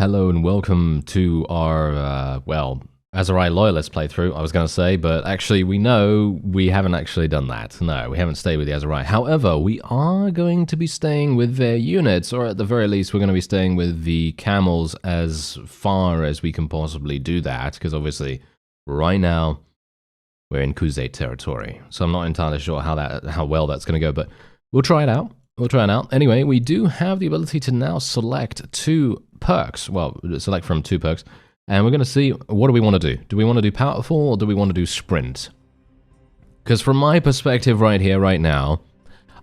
Hello and welcome to our, Aserai Loyalist playthrough, I was going to say, but actually we know we haven't actually done that. No, we haven't stayed with the Aserai. However, we are going to be staying with their units, or at the very least we're going to be staying with the camels as far as we can possibly do that, because obviously right now we're in KHUZAIT territory. So I'm not entirely sure how well that's going to go, but we'll try it out. Anyway, we do have the ability to now select two perks. Well, select from two perks. And we're going to see, what do we want to do? Do we want to do powerful or do we want to do sprint? Because from my perspective right here, right now,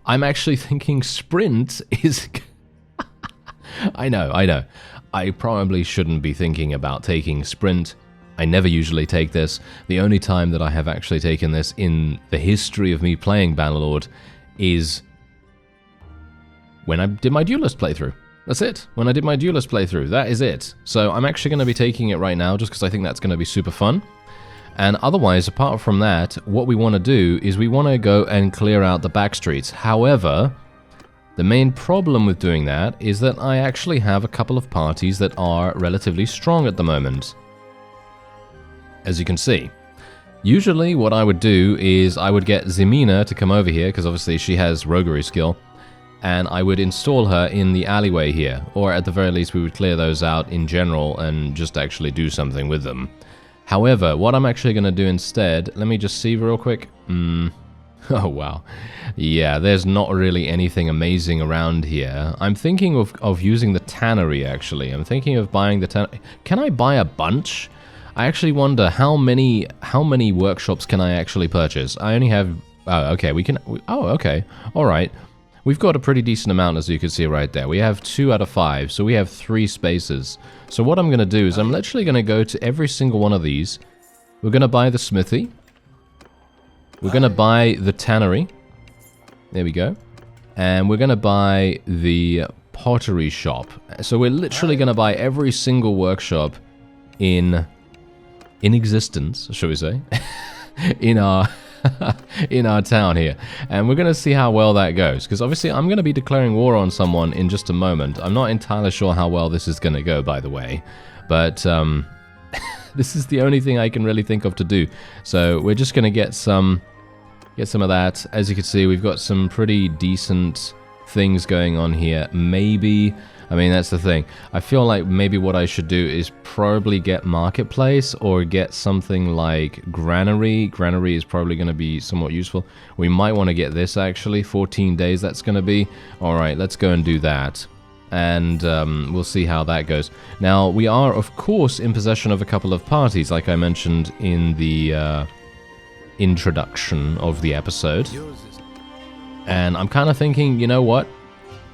I'm actually thinking sprint is... I know. I probably shouldn't be thinking about taking sprint. I never usually take this. The only time that I have actually taken this in the history of me playing Bannerlord is when I did my duelist playthrough. That's it. When I did my duelist playthrough, that is it. So I'm actually going to be taking it right now just because I think that's going to be super fun. And otherwise, apart from that, what we want to do is we want to go and clear out the back streets. However, the main problem with doing that is that I actually have a couple of parties that are relatively strong at the moment. As you can see. Usually what I would do is I would get Zemina to come over here, because obviously she has roguery skill, and I would install her in the alleyway here, or at the very least we would clear those out in general and just actually do something with them. However, what I'm actually going to do instead, let me just see real quick. Oh wow. Yeah, there's not really anything amazing around here. I'm thinking of using the tannery actually. I'm thinking of buying the tannery. Can I buy a bunch? I actually wonder how many workshops can I actually purchase? I only have... Oh, okay, we can... Oh, okay. Alright. We've got a pretty decent amount, as you can see right there. We have 2 out of 5, so we have 3 spaces. So what I'm going to do is I'm literally going to go to every single one of these. We're going to buy the smithy. We're going to buy the tannery. There we go. And we're going to buy the pottery shop. So we're literally going to buy every single workshop in existence, shall we say, in our town here, and we're going to see how well that goes, because obviously I'm going to be declaring war on someone in just a moment. I'm not entirely sure how well this is going to go, by the way, but this is the only thing I can really think of to do. So we're just going to get some of that. As you can see, we've got some pretty decent things going on here. Maybe, I mean, that's the thing. I feel like maybe what I should do is probably get Marketplace or get something like Granary. Granary is probably going to be somewhat useful. We might want to get this, actually. 14 days that's going to be. Alright, let's go and do that. And we'll see how that goes. Now, we are, of course, in possession of a couple of parties, like I mentioned in the introduction of the episode. And I'm kind of thinking, you know what?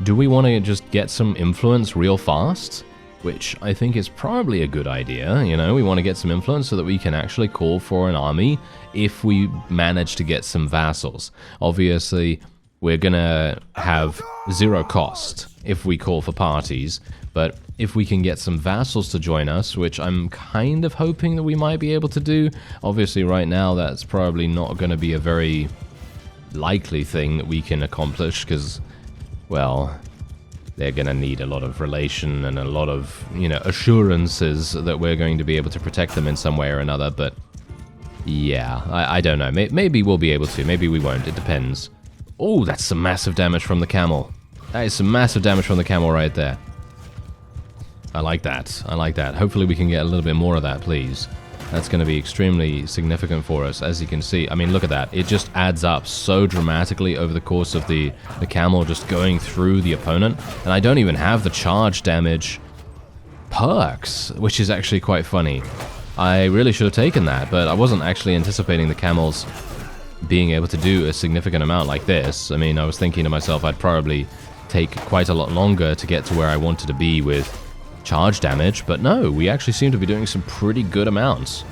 Do we want to just get some influence real fast? Which I think is probably a good idea, you know? We want to get some influence so that we can actually call for an army if we manage to get some vassals. Obviously, we're gonna have 0 cost if we call for parties, but if we can get some vassals to join us, which I'm kind of hoping that we might be able to do, obviously right now that's probably not going to be a very likely thing that we can accomplish, because, well, they're going to need a lot of relation and a lot of, you know, assurances that we're going to be able to protect them in some way or another, but yeah, I don't know. Maybe we'll be able to, maybe we won't, it depends. Oh, that's some massive damage from the camel. That is some massive damage from the camel right there. I like that. I like that. Hopefully we can get a little bit more of that, please. That's going to be extremely significant for us, as you can see. I mean, look at that. It just adds up so dramatically over the course of the camel just going through the opponent. And I don't even have the charge damage perks, which is actually quite funny. I really should have taken that, but I wasn't actually anticipating the camels being able to do a significant amount like this. I mean, I was thinking to myself I'd probably take quite a lot longer to get to where I wanted to be with charge damage, but no, we actually seem to be doing some pretty good amounts.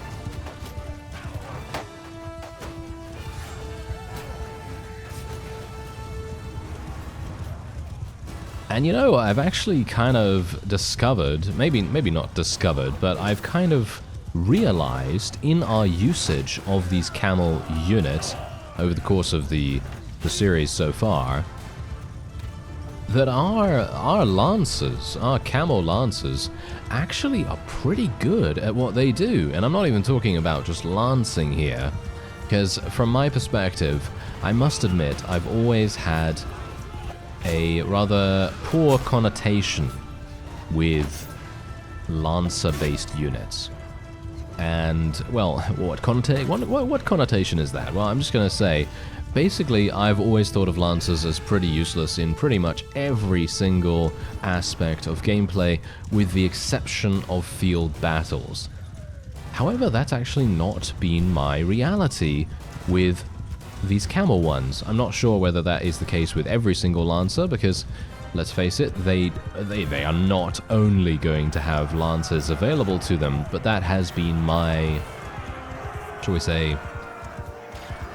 And you know, I've actually kind of discovered, maybe not discovered, but I've kind of realized in our usage of these camel units over the course of the series so far, that our lancers, our camel lancers, actually are pretty good at what they do. And I'm not even talking about just lancing here, because from my perspective, I must admit I've always had a rather poor connotation with lancer-based units. And, well, what connotation is that? Well, I'm just going to say, basically, I've always thought of lancers as pretty useless in pretty much every single aspect of gameplay, with the exception of field battles. However, that's actually not been my reality with these camel ones. I'm not sure whether that is the case with every single lancer, because let's face it, they are not only going to have lancers available to them, but that has been my, shall we say,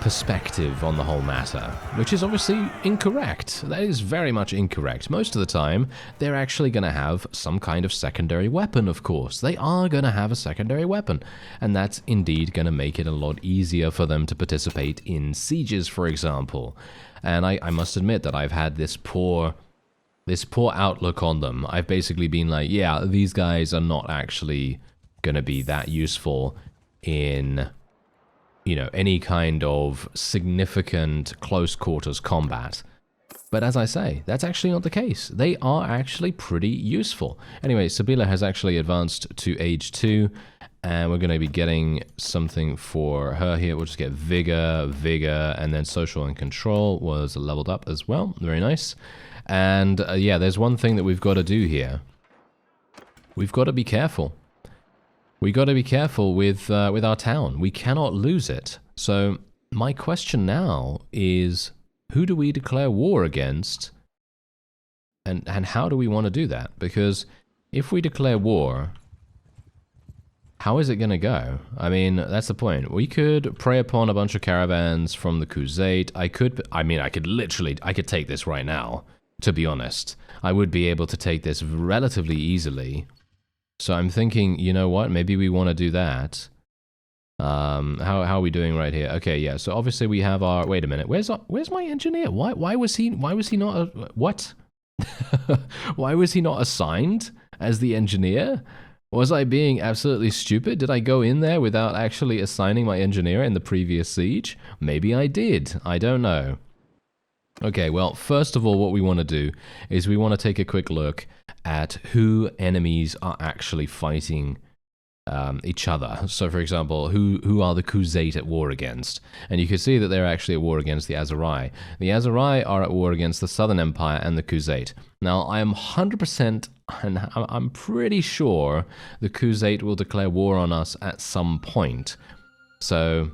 perspective on the whole matter, which is obviously incorrect. That is very much incorrect. Most of the time, they're actually going to have some kind of secondary weapon, of course. They are going to have a secondary weapon, and that's indeed going to make it a lot easier for them to participate in sieges, for example. And I must admit that I've had this poor outlook on them. I've basically been like, yeah, these guys are not actually going to be that useful in, you know, any kind of significant close quarters combat. But as I say, that's actually not the case. They are actually pretty useful. Anyway, Sabila has actually advanced to age 2, and we're going to be getting something for her here. We'll just get Vigor, and then Social and Control was leveled up as well. Very nice. And yeah, there's one thing that we've got to do here. We've got to be careful. We got to be careful with our town. We cannot lose it. So my question now is, who do we declare war against? And how do we want to do that? Because if we declare war, how is it going to go? I mean, that's the point. We could prey upon a bunch of caravans from the KHUZAIT. I could take this right now, to be honest. I would be able to take this relatively easily. So I'm thinking, you know what? Maybe we want to do that. How are we doing right here? Okay, yeah. So obviously we have our. Wait a minute. Where's my engineer? Why was he not? What? Why was he not assigned as the engineer? Was I being absolutely stupid? Did I go in there without actually assigning my engineer in the previous siege? Maybe I did. I don't know. Okay, well, first of all, what we want to do is we want to take a quick look at who enemies are actually fighting each other. So, for example, who are the KHUZAIT at war against? And you can see that they're actually at war against the Aserai. The Aserai are at war against the Southern Empire and the KHUZAIT. Now, I am 100%, and I'm pretty sure the KHUZAIT will declare war on us at some point. So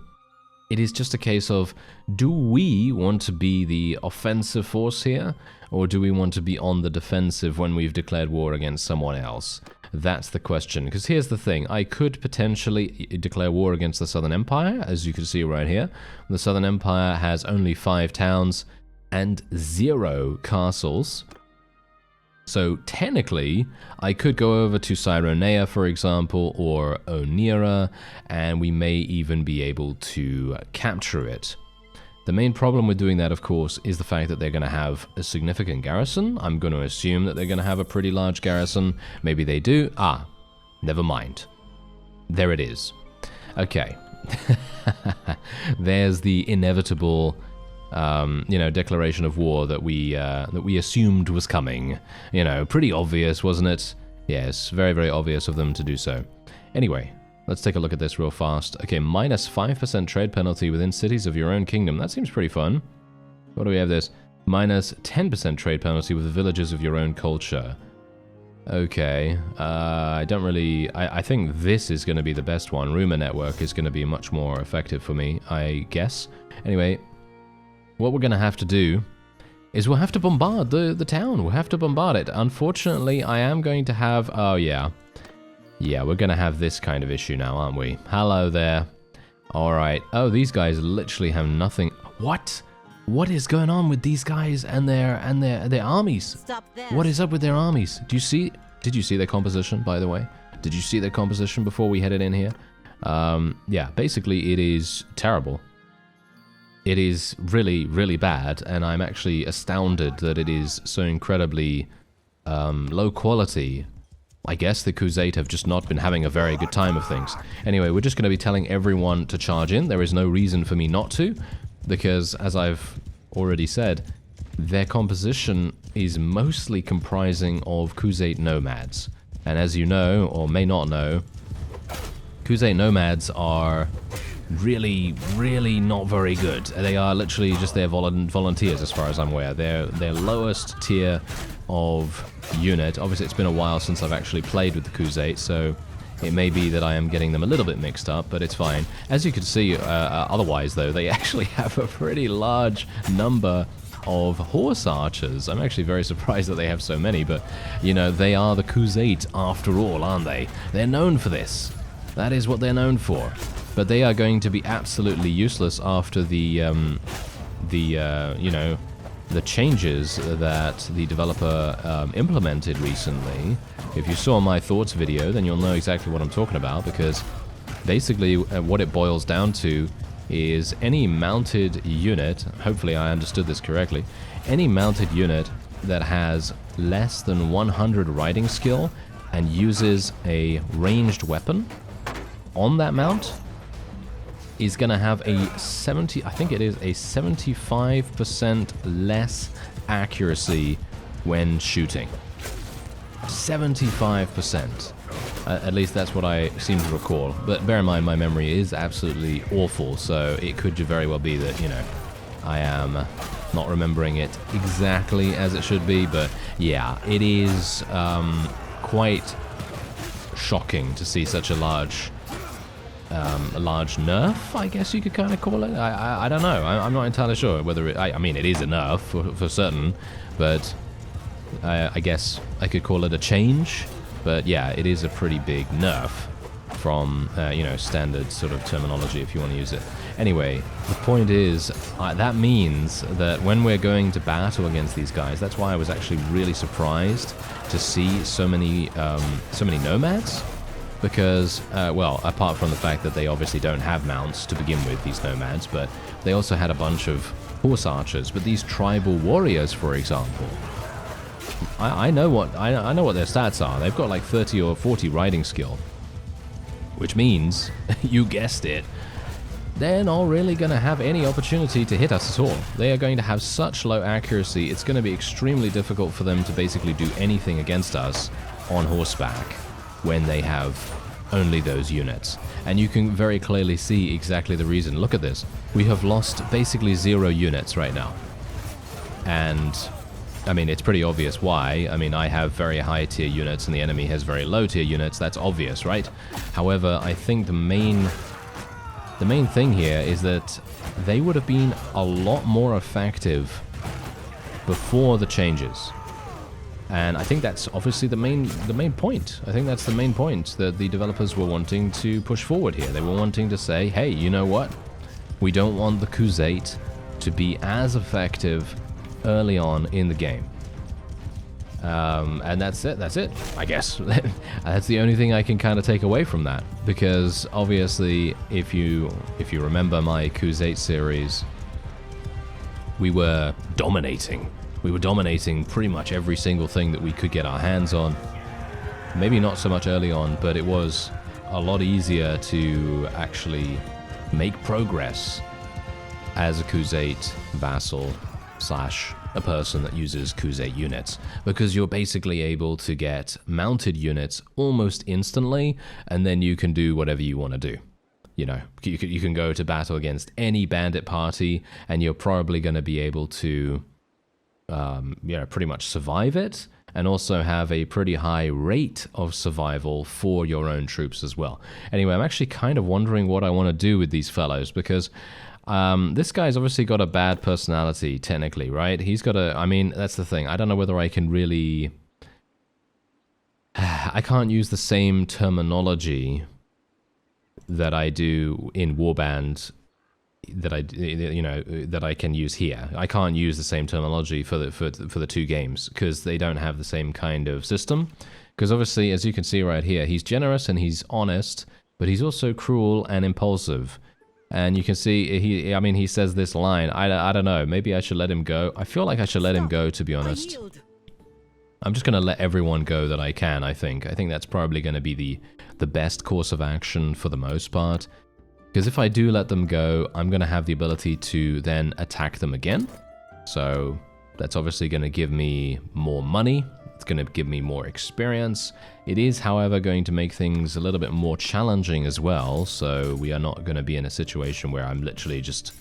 it is just a case of, do we want to be the offensive force here, or do we want to be on the defensive when we've declared war against someone else? That's the question. Because here's the thing, I could potentially declare war against the Southern Empire, as you can see right here. The Southern Empire has only 5 towns and 0 castles. So technically, I could go over to Cyronea, for example, or Onira, and we may even be able to capture it. The main problem with doing that, of course, is the fact that they're going to have a significant garrison. I'm going to assume that they're going to have a pretty large garrison. Maybe they do. Ah, never mind. There it is. Okay. There's the inevitable declaration of war that we assumed was coming. You know, pretty obvious, wasn't it? Yes, very, very obvious of them to do so. Anyway, let's take a look at this real fast. Okay, minus 5% trade penalty within cities of your own kingdom. That seems pretty fun. What do we have this? Minus 10% trade penalty with the villages of your own culture. Okay, I don't really... I think this is going to be the best one. Rumor network is going to be much more effective for me, I guess. Anyway, what we're going to have to do is we'll have to bombard the town. We'll have to bombard it. Unfortunately, I am going to have... Oh, yeah. Yeah, we're going to have this kind of issue now, aren't we? Hello there. Alright. Oh, these guys literally have nothing... What? What is going on with these guys and their armies? Stop this. What is up with their armies? Did you see their composition, by the way? Did you see their composition before we headed in here? Yeah, basically it is terrible. it is really, really bad, and I'm actually astounded that it is so incredibly low quality. I guess the KHUZAIT have just not been having a very good time of things. Anyway, we're just going to be telling everyone to charge in. There is no reason for me not to, because as I've already said, their composition is mostly comprising of KHUZAIT nomads. And as you know, or may not know, KHUZAIT nomads are really, really not very good. They are literally just their volunteers as far as I'm aware. They're their lowest tier of unit. Obviously it's been a while since I've actually played with the KHUZAIT, so it may be that I am getting them a little bit mixed up, but it's fine. As you can see, otherwise though, they actually have a pretty large number of horse archers. I'm actually very surprised that they have so many, but you know, they are the KHUZAIT after all, aren't they? They're known for this. That is what they're known for. But they are going to be absolutely useless after the changes that the developer implemented recently. If you saw my thoughts video, then you'll know exactly what I'm talking about, because basically what it boils down to is any mounted unit, hopefully I understood this correctly, any mounted unit that has less than 100 riding skill and uses a ranged weapon on that mount is going to have a 75% less accuracy when shooting. 75%. At least that's what I seem to recall. But bear in mind, my memory is absolutely awful, so it could very well be that, you know, I am not remembering it exactly as it should be. But yeah, it is quite shocking to see such a large nerf, I guess you could kind of call it. I don't know. I'm not entirely sure whether it... I mean, it is a nerf for certain, but I guess I could call it a change. But yeah, it is a pretty big nerf from, you know, standard sort of terminology if you want to use it. Anyway, the point is, that means that when we're going to battle against these guys, that's why I was actually really surprised to see so many nomads. Because, well, apart from the fact that they obviously don't have mounts to begin with, these nomads, but they also had a bunch of horse archers. But these tribal warriors, for example, I know what their stats are. They've got like 30 or 40 riding skill, which means, you guessed it, they're not really going to have any opportunity to hit us at all. They are going to have such low accuracy, it's going to be extremely difficult for them to basically do anything against us on horseback when they have only those units. And you can very clearly see exactly the reason. Look at this. We have lost basically 0 units right now. And, I mean, it's pretty obvious why. I mean, I have very high tier units and the enemy has very low tier units. That's obvious, right? However, I think the main thing here is that they would have been a lot more effective before the changes. And I think that's obviously the main point. I think that's the main point that the developers were wanting to push forward here. They were wanting to say, hey, you know what? We don't want the KHUZAIT to be as effective early on in the game. And that's it, I guess. That's the only thing I can kind of take away from that. Because obviously, if you remember my KHUZAIT series, we were dominating. We were dominating pretty much every single thing that we could get our hands on. Maybe not so much early on, but it was a lot easier to actually make progress as a KHUZAIT vassal / a person that uses KHUZAIT units, because you're basically able to get mounted units almost instantly, and then you can do whatever you want to do. You know, you can go to battle against any bandit party, and you're probably going to be able to pretty much survive it, and also have a pretty high rate of survival for your own troops as well. Anyway, I'm actually kind of wondering what I want to do with these fellows, because this guy's obviously got a bad personality, technically, right? He's got I mean, that's the thing. I don't know whether I can really... I can't use the same terminology that I do in Warband that I can use here. I can't use the same terminology for the two games because they don't have the same kind of system. Because obviously, as you can see right here, he's generous and he's honest, but he's also cruel and impulsive. And you can see, he says this line. I don't know. Maybe I should let him go. I feel like I should let him go, to be honest. I'm just going to let everyone go that I can, I think. I think that's probably going to be the best course of action for the most part. Because if I do let them go, I'm going to have the ability to then attack them again. So that's obviously going to give me more money. It's going to give me more experience. It is, however, going to make things a little bit more challenging as well. So we are not going to be in a situation where I'm literally just,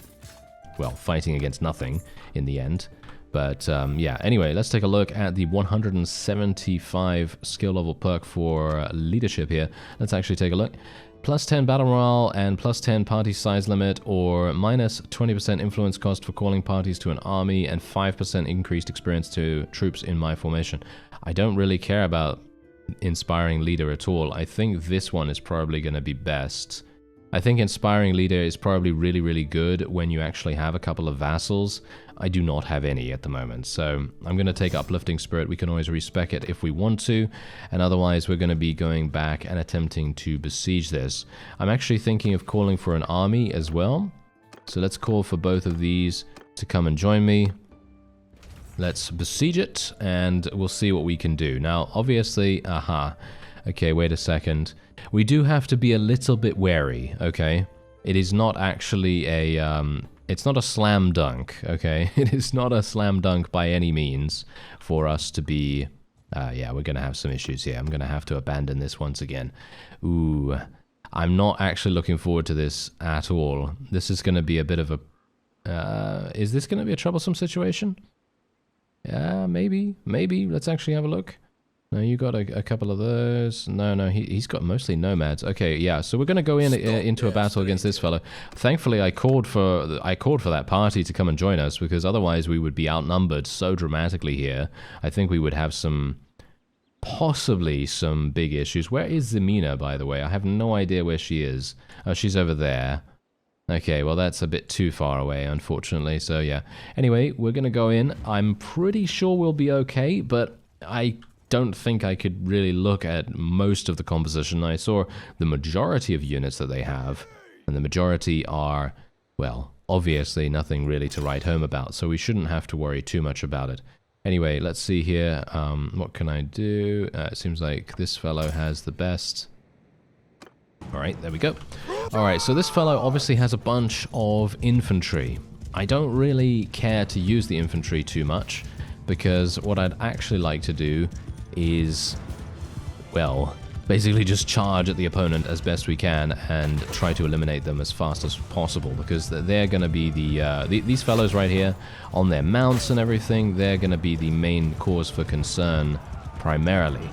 well, fighting against nothing in the end. But yeah, anyway, let's take a look at the 175 skill level perk for leadership here. Let's actually take a look. Plus 10 battle morale and plus 10 party size limit, or minus 20% influence cost for calling parties to an army, and 5% increased experience to troops in my formation. I don't really care about inspiring leader at all. I think this one is probably going to be best. I think inspiring leader is probably really, really good when you actually have a couple of vassals. I do not have any at the moment, so I'm going to take uplifting spirit. We can always respec it if we want to, and otherwise we're going to be going back and attempting to besiege this. I'm actually thinking of calling for an army as well, so let's call for both of these to come and join me. Let's besiege it, and we'll see what we can do. Now, obviously, okay, wait a second. We do have to be a little bit wary, okay? It is not actually a, it's not a slam dunk, okay? It is not a slam dunk by any means for us to be, yeah, we're going to have some issues here. I'm going to have to abandon this once again. Ooh, I'm not actually looking forward to this at all. This is going to be a bit of a, is this going to be a troublesome situation? Yeah, maybe. Let's actually have a look. No, you got a couple of those. No, he's got mostly nomads. Okay, yeah. So we're going to go into a battle against this fellow. Thankfully, I called for that party to come and join us, because otherwise we would be outnumbered so dramatically here. I think we would have possibly some big issues. Where is Zemina, by the way? I have no idea where she is. Oh, she's over there. Okay, well, that's a bit too far away, unfortunately. So yeah. Anyway, we're going to go in. I'm pretty sure we'll be okay, but I don't think I could really look at most of the composition. I saw the majority of units that they have, and the majority are, well, obviously nothing really to write home about, so we shouldn't have to worry too much about it. Anyway, let's see here. What can I do? It seems like this fellow has the best. Alright, there we go. Alright, so this fellow obviously has a bunch of infantry. I don't really care to use the infantry too much, because what I'd actually like to do is, well, basically just charge at the opponent as best we can and try to eliminate them as fast as possible, because they're going to be these fellows right here on their mounts and everything. They're going to be the main cause for concern primarily,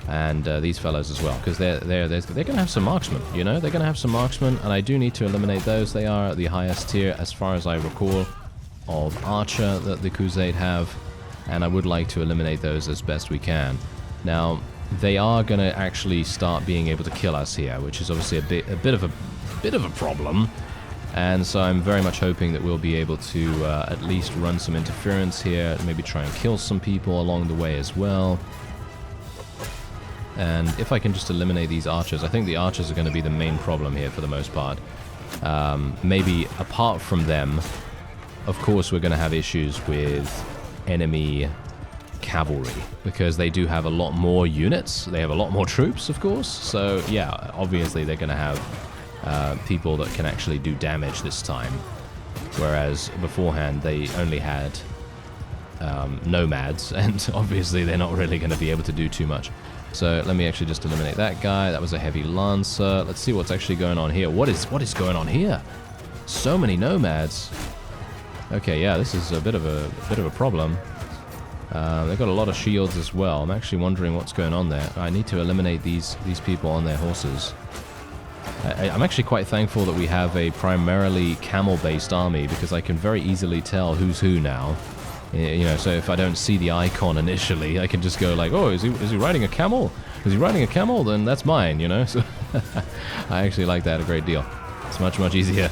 and these fellows as well, because they're going to have some marksmen, you know, they're going to have some marksmen, and I do need to eliminate those. They are the highest tier, as far as I recall, of archer that the KHUZAIT have, and I would like to eliminate those as best we can. Now, they are going to actually start being able to kill us here, which is obviously a bit of a problem. And so I'm very much hoping that we'll be able to at least run some interference here, maybe try and kill some people along the way as well. And if I can just eliminate these archers, I think the archers are going to be the main problem here for the most part. Maybe apart from them, of course, we're going to have issues with enemy cavalry, because they do have a lot more units. They have a lot more troops, of course. So yeah, obviously they're going to have people that can actually do damage this time, whereas beforehand they only had nomads, and obviously they're not really going to be able to do too much. So let me actually just eliminate that guy. That was a heavy lancer. Let's see what's actually going on here. What is going on here? So many nomads. Okay, yeah, this is a bit of a problem. They've got a lot of shields as well. I'm actually wondering what's going on there. I need to eliminate these people on their horses. I'm actually quite thankful that we have a primarily camel-based army, because I can very easily tell who's who now. You know, so if I don't see the icon initially, I can just go like, oh, is he riding a camel? Is he riding a camel? Then that's mine, you know? So I actually like that a great deal. It's much, much easier.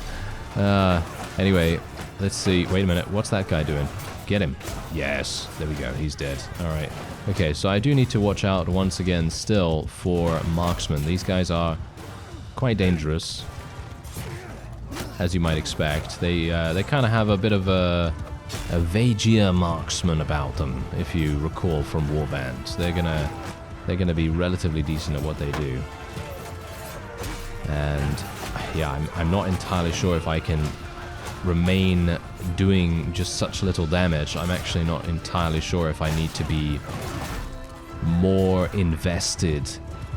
Anyway, let's see. Wait a minute. What's that guy doing? Get him. Yes. There we go. He's dead. All right. Okay, so I do need to watch out once again still for marksmen. These guys are quite dangerous. as you might expect. They kind of have a bit of a Vagier marksman about them, if you recall from Warbands. They're gonna be relatively decent at what they do. And yeah, I'm not entirely sure if I can remain doing just such little damage. I'm actually not entirely sure if I need to be more invested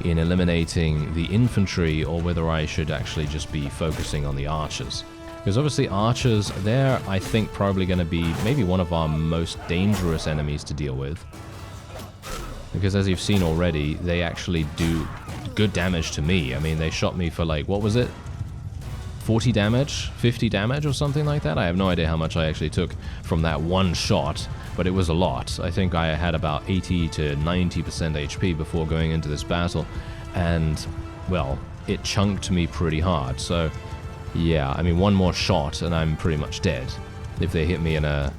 in eliminating the infantry or whether I should actually just be focusing on the archers. Because obviously archers, they're, I think, probably going to be maybe one of our most dangerous enemies to deal with. Because as you've seen already, they actually do good damage to me. I mean, they shot me for like, what was it? 40 damage? 50 damage or something like that? I have no idea how much I actually took from that one shot, but it was a lot. I think I had about 80 to 90% HP before going into this battle, and, well, it chunked me pretty hard. So, yeah, I mean, one more shot and I'm pretty much dead if they hit me in a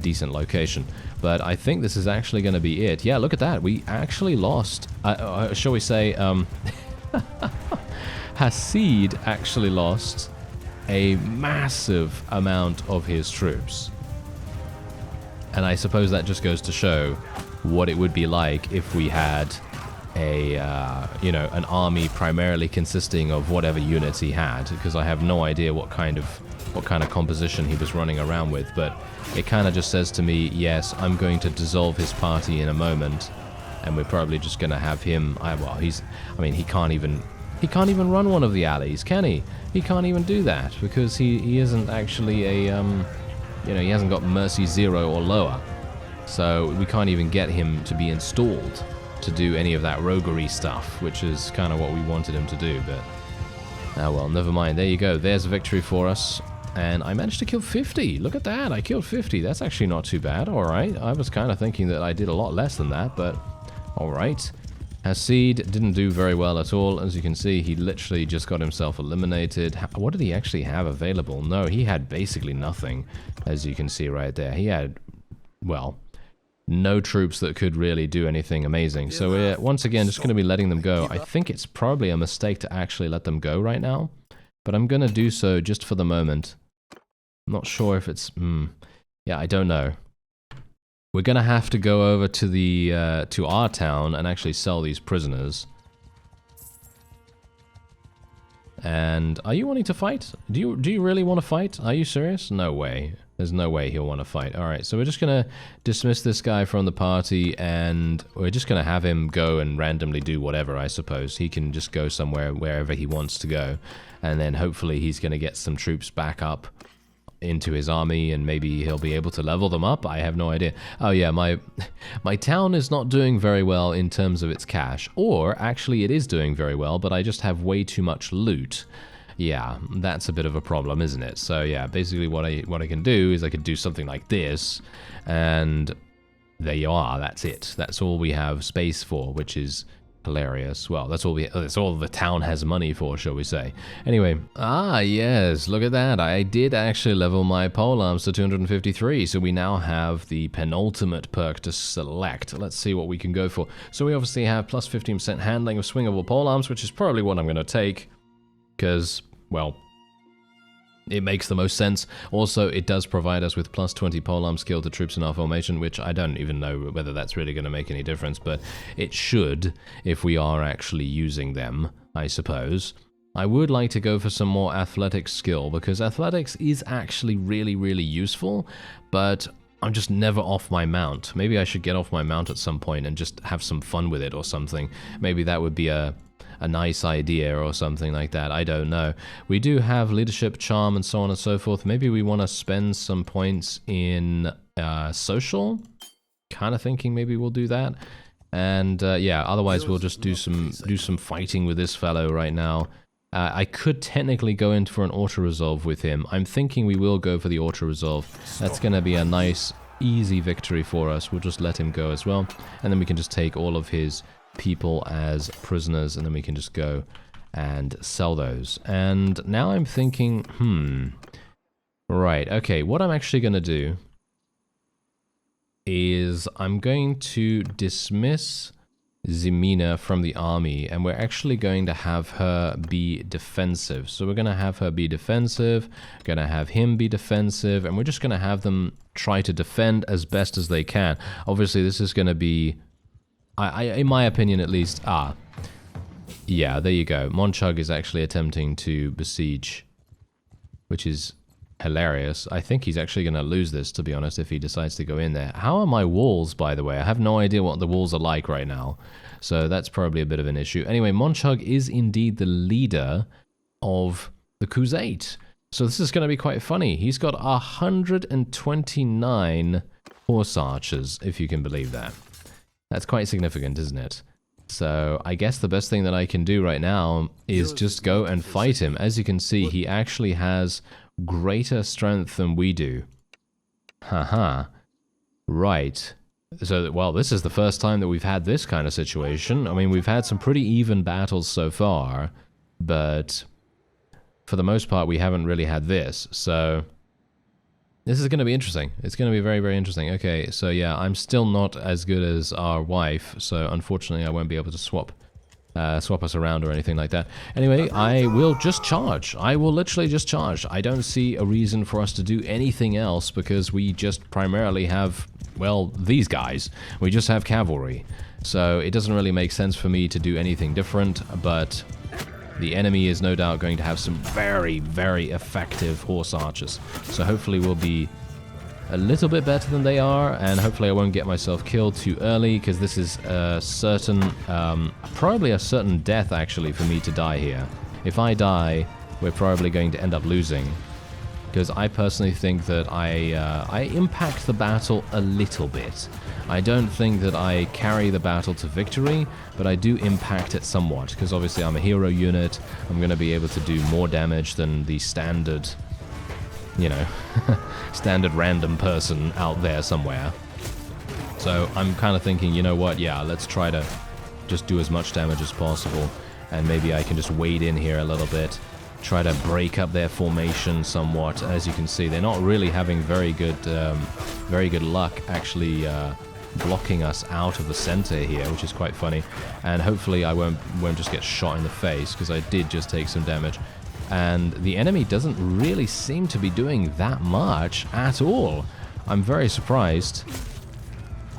decent location. But I think this is actually going to be it. Yeah, look at that. We actually lost, shall we say, Hasid actually lost a massive amount of his troops. And I suppose that just goes to show what it would be like if we had a, you know, an army primarily consisting of whatever units he had, because I have no idea what kind of composition he was running around with, but it kind of just says to me, yes, I'm going to dissolve his party in a moment, and we're probably just going to have him, well, he can't even run one of the alleys, can he? He can't even do that, because he isn't actually a, you know, he hasn't got Mercy 0 or lower. So we can't even get him to be installed to do any of that roguery stuff, which is kind of what we wanted him to do, but... Ah, well, never mind. There you go. There's a victory for us. And I managed to kill 50. Look at that. I killed 50. That's actually not too bad. All right. I was kind of thinking that I did a lot less than that, but all right. Hasid didn't do very well at all. As you can see, he literally just got himself eliminated. What did he actually have available? No, he had basically nothing, as you can see right there. He had, well, no troops that could really do anything amazing. So we're, once again, just going to be letting them go. I think it's probably a mistake to actually let them go right now, but I'm going to do so just for the moment. I'm not sure if it's... yeah, I don't know. We're going to have to go over to the to our town and actually sell these prisoners. And are you wanting to fight? Do you really want to fight? Are you serious? No way. There's no way he'll want to fight. Alright, so we're just going to dismiss this guy from the party, and we're just going to have him go and randomly do whatever, I suppose. He can just go somewhere, wherever he wants to go. And then hopefully he's going to get some troops back up into his army, and maybe he'll be able to level them up. I have no idea. Oh yeah, my town is not doing very well in terms of its cash. Or, actually it is doing very well, but I just have way too much loot. Yeah, that's a bit of a problem, isn't it? So yeah, basically what I can do is I could do something like this, and there you are, that's it. That's all we have space for, which is hilarious. Well, that's all the town has money for, shall we say. Anyway, yes, look at that. I did actually level my polearms to 253, so we now have the penultimate perk to select. Let's see what we can go for. So we obviously have plus 15% handling of swingable polearms, which is probably what I'm going to take, because, well, it makes the most sense. Also, it does provide us with plus 20 polearm skill to troops in our formation, which I don't even know whether that's really going to make any difference, but it should if we are actually using them, I suppose. I would like to go for some more athletics skill, because athletics is actually really, really useful, but I'm just never off my mount. Maybe I should get off my mount at some point and just have some fun with it or something. Maybe that would be a nice idea or something like that. I don't know. We do have leadership, charm, and so on and so forth. Maybe we want to spend some points in social. Kind of thinking maybe we'll do that. And yeah, otherwise we'll just do some fighting with this fellow right now. I could technically go in for an auto-resolve with him. I'm thinking we will go for the auto-resolve. That's going to be a nice, easy victory for us. We'll just let him go as well. And then we can just take all of his people as prisoners, and then we can just go and sell those. And now I'm thinking, right, okay, what I'm actually going to do is I'm going to dismiss Zemina from the army, and we're actually going to have her be defensive. So we're going to have her be defensive, going to have him be defensive, and we're just going to have them try to defend as best as they can. Obviously, this is going to be, in my opinion at least, yeah, there you go. Monchug is actually attempting to besiege, which is hilarious. I think he's actually going to lose this, to be honest, if he decides to go in there. How are my walls, by the way? I have no idea what the walls are like right now, so that's probably a bit of an issue. Anyway, Monchug is indeed the leader of the KHUZAIT, so this is going to be quite funny. He's got 129 horse archers, if you can believe that. That's quite significant, isn't it? So I guess the best thing that I can do right now is just go and fight him. As you can see, he actually has greater strength than we do. Haha. Right. So, well, this is the first time that we've had this kind of situation. I mean, we've had some pretty even battles so far, but for the most part, we haven't really had this. So this is going to be interesting. It's going to be very, very interesting. Okay, so yeah, I'm still not as good as our wife, so unfortunately I won't be able to swap us around or anything like that. Anyway, I will just charge. I will literally just charge. I don't see a reason for us to do anything else because we just primarily have, well, these guys. We just have cavalry. So it doesn't really make sense for me to do anything different, but the enemy is no doubt going to have some very, very effective horse archers. So hopefully we'll be a little bit better than they are, and hopefully I won't get myself killed too early, because this is a certain, probably a certain death actually for me to die here. If I die, we're probably going to end up losing, because I personally think that I impact the battle a little bit. I don't think that I carry the battle to victory, but I do impact it somewhat, because obviously I'm a hero unit. I'm going to be able to do more damage than the standard, you know, standard random person out there somewhere. So I'm kind of thinking, you know what, yeah, let's try to just do as much damage as possible, and maybe I can just wade in here a little bit, try to break up their formation somewhat. As you can see, they're not really having very good luck actually blocking us out of the center here, which is quite funny. And hopefully I won't just get shot in the face, because I did just take some damage. And the enemy doesn't really seem to be doing that much at all. I'm very surprised.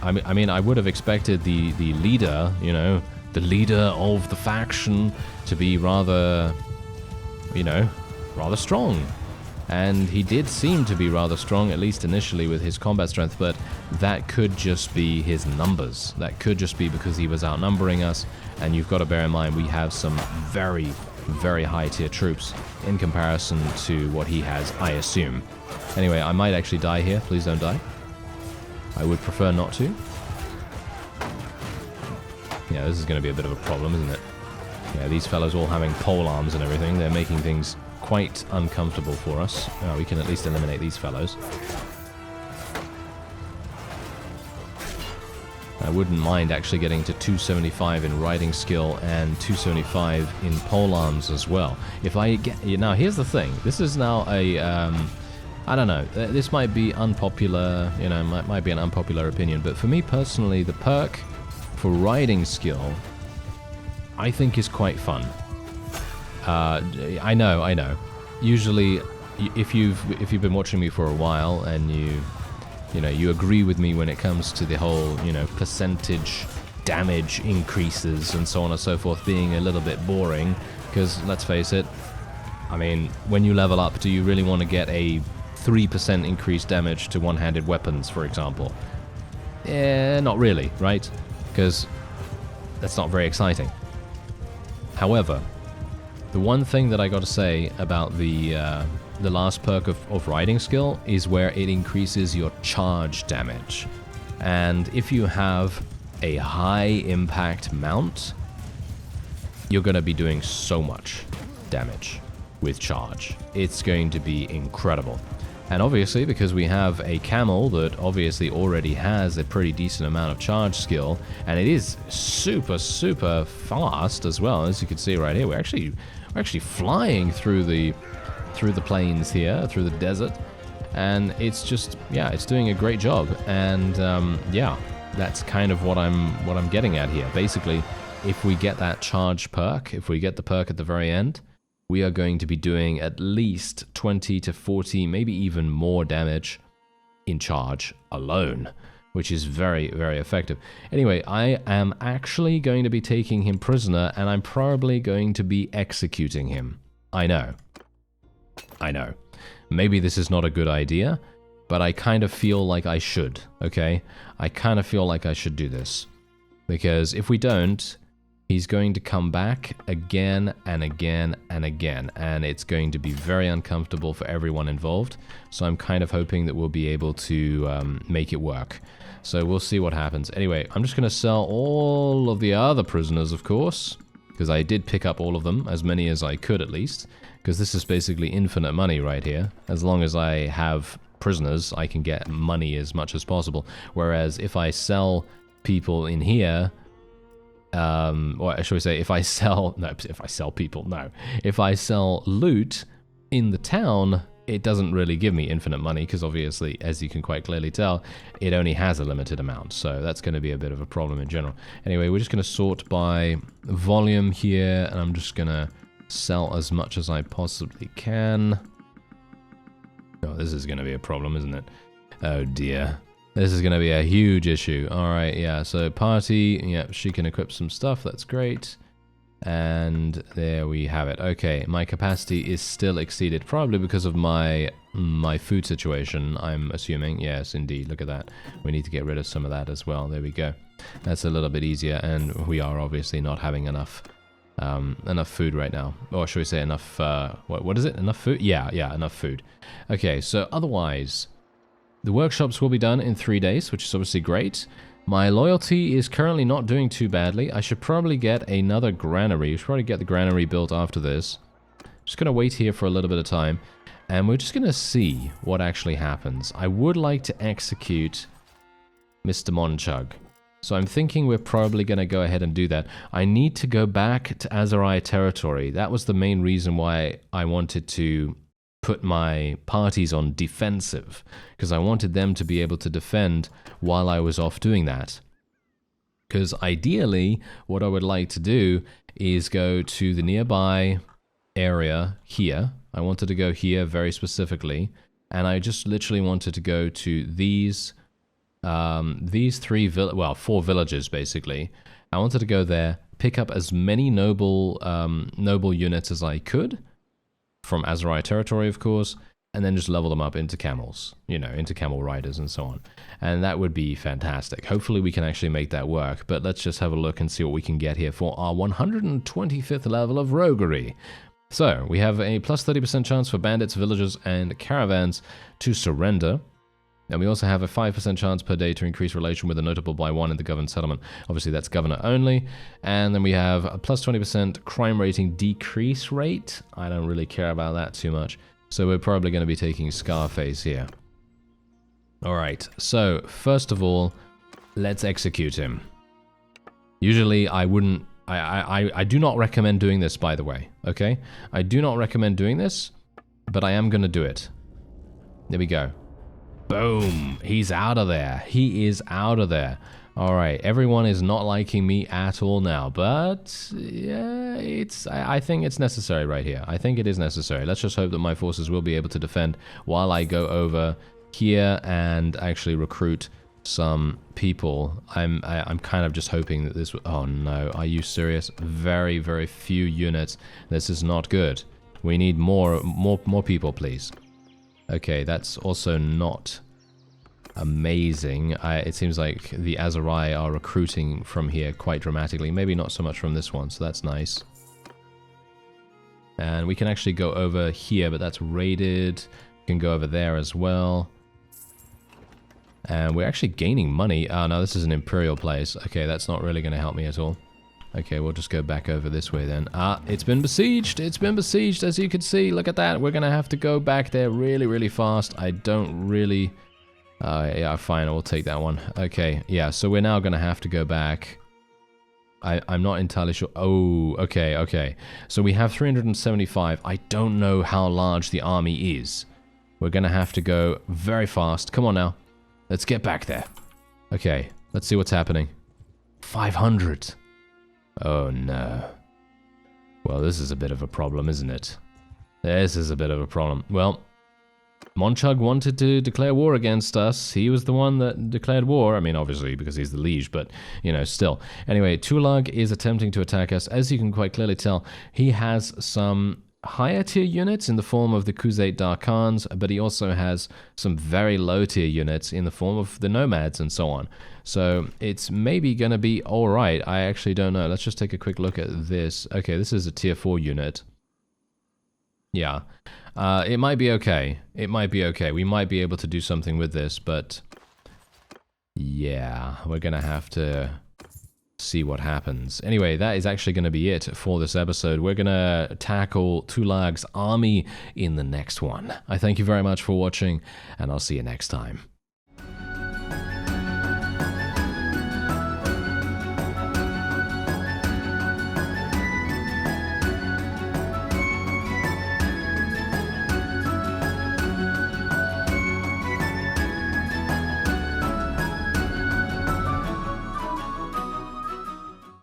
I mean, I would have expected the leader, you know, the leader of the faction to be rather, you know, rather strong. And he did seem to be rather strong, at least initially with his combat strength, but that could just be his numbers. That could just be because he was outnumbering us, and you've got to bear in mind we have some very, very high tier troops in comparison to what he has, I assume. Anyway, I might actually die here. Please don't die. I would prefer not to. Yeah, this is going to be a bit of a problem, isn't it? Yeah, these fellows all having pole arms and everything, they're making things quite uncomfortable for us. We can at least eliminate these fellows. I wouldn't mind actually getting to 275 in riding skill and 275 in pole arms as well. If I get... Now, here's the thing. This is now a... I don't know. This might be unpopular, you know, might be an unpopular opinion, but for me personally, the perk for riding skill, I think is quite fun. I know. Usually, if you've been watching me for a while and you agree with me when it comes to the whole, you know, percentage damage increases and so on and so forth being a little bit boring, because let's face it, I mean, when you level up, do you really want to get a 3% increased damage to one-handed weapons, for example? Not really, right? Because that's not very exciting. However, the one thing that I got to say about the last perk of riding skill is where it increases your charge damage. And if you have a high impact mount, you're going to be doing so much damage with charge. It's going to be incredible. And obviously, because we have a camel that obviously already has a pretty decent amount of charge skill, and it is super, super fast as well, as you can see right here. We're actually flying through the plains here, through the desert, and it's just, yeah, it's doing a great job. And yeah, That's kind of what I'm getting at here. Basically, if we get that charge perk, if we get the perk at the very end, we are going to be doing at least 20 to 40, maybe even more damage in charge alone, which is very, very effective. Anyway, I am actually going to be taking him prisoner, and I'm probably going to be executing him. I know. Maybe this is not a good idea, but I kind of feel like I should, okay? I kind of feel like I should do this. Because if we don't, he's going to come back again and again and again, and it's going to be very uncomfortable for everyone involved. So I'm kind of hoping that we'll be able to make it work. So we'll see what happens. Anyway, I'm just going to sell all of the other prisoners, of course, because I did pick up all of them, as many as I could at least, because this is basically infinite money right here. As long as I have prisoners, I can get money as much as possible. Whereas if I sell people in here, or should we say, if I sell loot in the town, it doesn't really give me infinite money, because obviously, as you can quite clearly tell, it only has a limited amount. So that's going to be a bit of a problem in general. Anyway, we're just going to sort by volume here, and I'm just going to sell as much as I possibly can. Oh, this is going to be a problem, isn't it? Oh dear. This is going to be a huge issue. Alright, yeah, so party, yeah, she can equip some stuff, that's great. And there we have it. Okay, my capacity is still exceeded, probably because of my food situation, I'm assuming. Yes, indeed, look at that. We need to get rid of some of that as well. There we go. That's a little bit easier, and we are obviously not having enough food right now. Or should we say enough, what is it? Enough food? Yeah, enough food. Okay, so otherwise, the workshops will be done in 3 days, which is obviously great. My loyalty is currently not doing too badly. I should probably get another granary. We should probably get the granary built after this. Just going to wait here for a little bit of time, and we're just going to see what actually happens. I would like to execute Mr. Monchug. So I'm thinking we're probably going to go ahead and do that. I need to go back to Aserai territory. That was the main reason why I wanted to put my parties on defensive, because I wanted them to be able to defend while I was off doing that. Because ideally, what I would like to do is go to the nearby area here. I wanted to go here very specifically, and I just literally wanted to go to these 4 villages basically. I wanted to go there, pick up as many noble units as I could, from Aserai territory, of course, and then just level them up into camels, you know, into camel riders and so on. And that would be fantastic. Hopefully we can actually make that work, but let's just have a look and see what we can get here for our 125th level of roguery. So, we have a plus 30% chance for bandits, villagers, and caravans to surrender. And we also have a 5% chance per day to increase relation with a notable by 1 in the governed settlement. Obviously, that's governor only. And then we have a plus 20% crime rating decrease rate. I don't really care about that too much. So we're probably going to be taking Scarface here. Alright, so first of all, let's execute him. Usually, I wouldn't... I do not recommend doing this, by the way. Okay? I do not recommend doing this, but I am going to do it. There we go. Boom! He's out of there. He is out of there. Alright, everyone is not liking me at all now, but yeah, I think it's necessary right here. I think it is necessary. Let's just hope that my forces will be able to defend while I go over here and actually recruit some people. I'm kind of just hoping that this... Oh no, are you serious? Very, very few units. This is not good. We need more people, please. Okay, that's also not amazing. It seems like the Aserai are recruiting from here quite dramatically. Maybe not so much from this one, so that's nice. And we can actually go over here, but that's raided. We can go over there as well. And we're actually gaining money. Oh no, this is an imperial place. Okay, that's not really going to help me at all. Okay, we'll just go back over this way then. Ah, it's been besieged. It's been besieged, as you can see. Look at that. We're going to have to go back there really, really fast. I don't really... yeah, fine. We'll take that one. Okay, yeah, so we're now going to have to go back. I'm not entirely sure. Oh, okay, okay. So we have 375. I don't know how large the army is. We're going to have to go very fast. Come on now. Let's get back there. Okay. Let's see what's happening. 500. Oh no. Well, this is a bit of a problem, isn't it? This is a bit of a problem. Well, Monchug wanted to declare war against us. He was the one that declared war. I mean, obviously, because he's the liege, but, you know, still. Anyway, Tulag is attempting to attack us. As you can quite clearly tell, he has some higher tier units in the form of the KHUZAIT Dark Khans, but he also has some very low tier units in the form of the Nomads and so on. So it's maybe going to be alright. I actually don't know. Let's just take a quick look at this. Okay, this is a tier 4 unit. Yeah. It might be okay. It might be okay. We might be able to do something with this, but yeah, we're going to have to see what happens. Anyway, that is actually going to be it for this episode. We're going to tackle Tulag's army in the next one. I thank you very much for watching, and I'll see you next time.